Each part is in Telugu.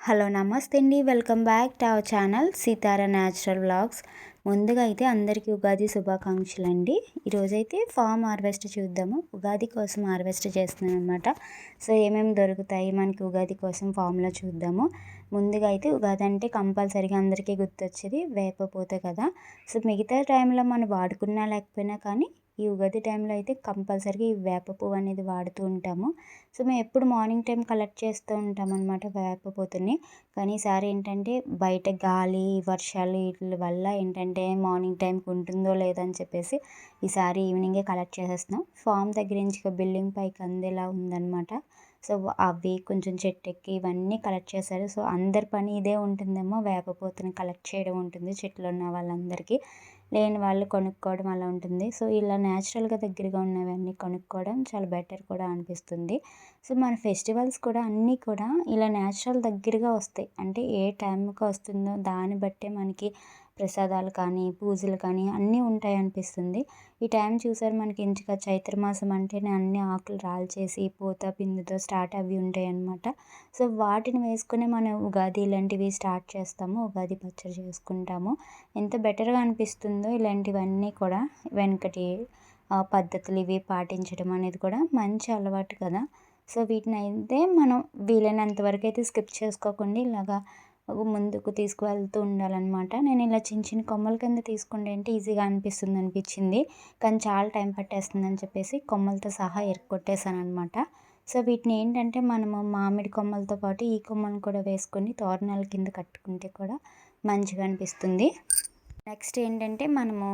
హలో నమస్తే అండి, welcome back to our channel Sithara natural vlogs. ముందుగా అయితే అందరికీ ఉగాది శుభాకాంక్షలు అండి. ఈరోజైతే ఫామ్ హార్వెస్ట్ చూద్దాము. ఉగాది కోసం హార్వెస్ట్ చేస్తున్నాను అనమాట. సో ఏమేమి దొరుకుతాయి మనకి ఉగాది కోసం ఫామ్లో చూద్దాము. ముందుగా అయితే ఉగాది అంటే కంపల్సరీగా అందరికీ గుర్తొచ్చేది వేపపూత కదా. సో మిగతా టైంలో మనం వాడుకున్నా లేకపోయినా కానీ ఈ ఉగాది టైంలో అయితే కంపల్సరీగా ఈ వేప పువ్వు అనేది వాడుతూ ఉంటాము. సో మేము ఎప్పుడు మార్నింగ్ టైం కలెక్ట్ చేస్తూ ఉంటాం అనమాట వేప పూతని. కానీ ఈసారి ఏంటంటే బయట గాలి వర్షాలు వీటి వల్ల ఏంటంటే మార్నింగ్ టైంకి ఉంటుందో లేదో అని చెప్పేసి ఈసారి ఈవినింగే కలెక్ట్ చేసేస్తున్నాం. ఫామ్ దగ్గర నుంచి బిల్డింగ్ పైకి అందేలా ఉందన్నమాట. సో అవి కొంచెం చెట్టు ఎక్కి ఇవన్నీ కలెక్ట్ చేశారు. సో అందరి పని ఇదే ఉంటుందేమో, వేపపూతని కలెక్ట్ చేయడం ఉంటుంది చెట్లు ఉన్న వాళ్ళందరికీ. లేని వాళ్ళు కొనుక్కోవడం అలా ఉంటుంది. సో ఇలా న్యాచురల్గా దగ్గరగా ఉన్నవన్నీ కొనుక్కోవడం చాలా బెటర్ కూడా అనిపిస్తుంది. సో మన ఫెస్టివల్స్ కూడా అన్నీ కూడా ఇలా న్యాచురల్ దగ్గరగా వస్తాయి. అంటే ఏ టైంకి వస్తుందో దాన్ని బట్టే మనకి ప్రసాదాలు కానీ పూజలు కానీ అన్నీ ఉంటాయి అనిపిస్తుంది. ఈ టైం చూసారు మనకి ఇంచుగా చైత్రమాసం అంటేనే అన్ని ఆకులు రాల్చేసి పూత పిండితో స్టార్ట్ అవి ఉంటాయి అన్నమాట. సో వాటిని వేసుకుని మనం ఉగాది ఇలాంటివి స్టార్ట్ చేస్తాము. ఉగాది పచ్చడి చేసుకుంటాము. ఎంత బెటర్గా అనిపిస్తుందో ఇలాంటివన్నీ కూడా వెనకటి పద్ధతులు ఇవి పాటించడం అనేది కూడా మంచి అలవాటు కదా. సో వీటిని అయితే మనం వీలైనంత వరకు అయితే స్కిప్ చేసుకోకుండా ఇలాగా ముందుకు తీసుకువెళ్తూ ఉండాలన్నమాట. నేను ఇలా చిన్న చిన్న కొమ్మల కింద తీసుకుంటే అంటే ఈజీగా అనిపించింది. కానీ చాలా టైం పట్టేస్తుందని చెప్పేసి కొమ్మలతో సహా ఎరక్కొట్టేసాను అనమాట. సో వీటిని ఏంటంటే మనము మామిడి కొమ్మలతో పాటు ఈ కొమ్మలను కూడా వేసుకొని తోరణాల కింద కట్టుకుంటే కూడా మంచిగా అనిపిస్తుంది. నెక్స్ట్ ఏంటంటే మనము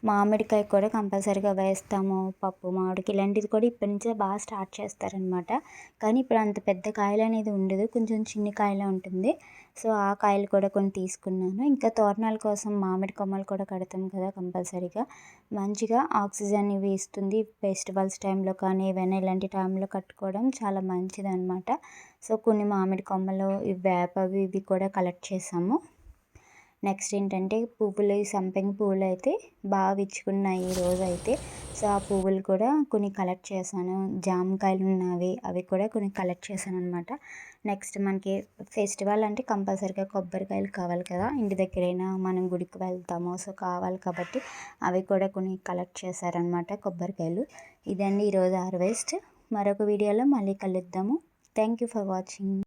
మామిడికాయ కూడా కంపల్సరీగా వేస్తాము. పప్పు మామిడికాయ ఇలాంటిది కూడా ఇప్పటి నుంచే బాగా స్టార్ట్ చేస్తారనమాట. కానీ ఇప్పుడు అంత పెద్ద కాయలు అనేది ఉండదు, కొంచెం చిన్న కాయలే ఉంటుంది. సో ఆ కాయలు కూడా కొన్ని తీసుకున్నాను. ఇంకా తోరణాల కోసం మామిడి కొమ్మలు కూడా కడతాం కదా కంపల్సరీగా. మంచిగా ఆక్సిజన్ ఇవి ఇస్తుంది. ఫెస్టివల్స్ టైంలో కానీ ఏవైనా ఇలాంటి టైంలో కట్టుకోవడం చాలా మంచిది అనమాట. సో కొన్ని మామిడి కొమ్మలు వేపవి ఇవి కూడా కలెక్ట్ చేసాము. నెక్స్ట్ ఏంటంటే పువ్వులు, ఈ సంపెంగ పువ్వులు అయితే బాగా విచ్చుకున్నాయి ఈరోజు అయితే. సో ఆ పువ్వులు కూడా కొన్ని కలెక్ట్ చేశాను. జామకాయలు ఉన్నవి అవి కూడా కొన్ని కలెక్ట్ చేశాను అనమాట. నెక్స్ట్ మనకి ఫెస్టివల్ అంటే కంపల్సరీగా కొబ్బరికాయలు కావాలి కదా. ఇంటి దగ్గరైనా మనం గుడికి వెళ్తాము, సో కావాలి కాబట్టి అవి కూడా కొన్ని కలెక్ట్ చేశారనమాట కొబ్బరికాయలు. ఇదండి ఈరోజు హార్వెస్ట్. మరొక వీడియోలో మళ్ళీ కలుద్దాము. Thank you for watching.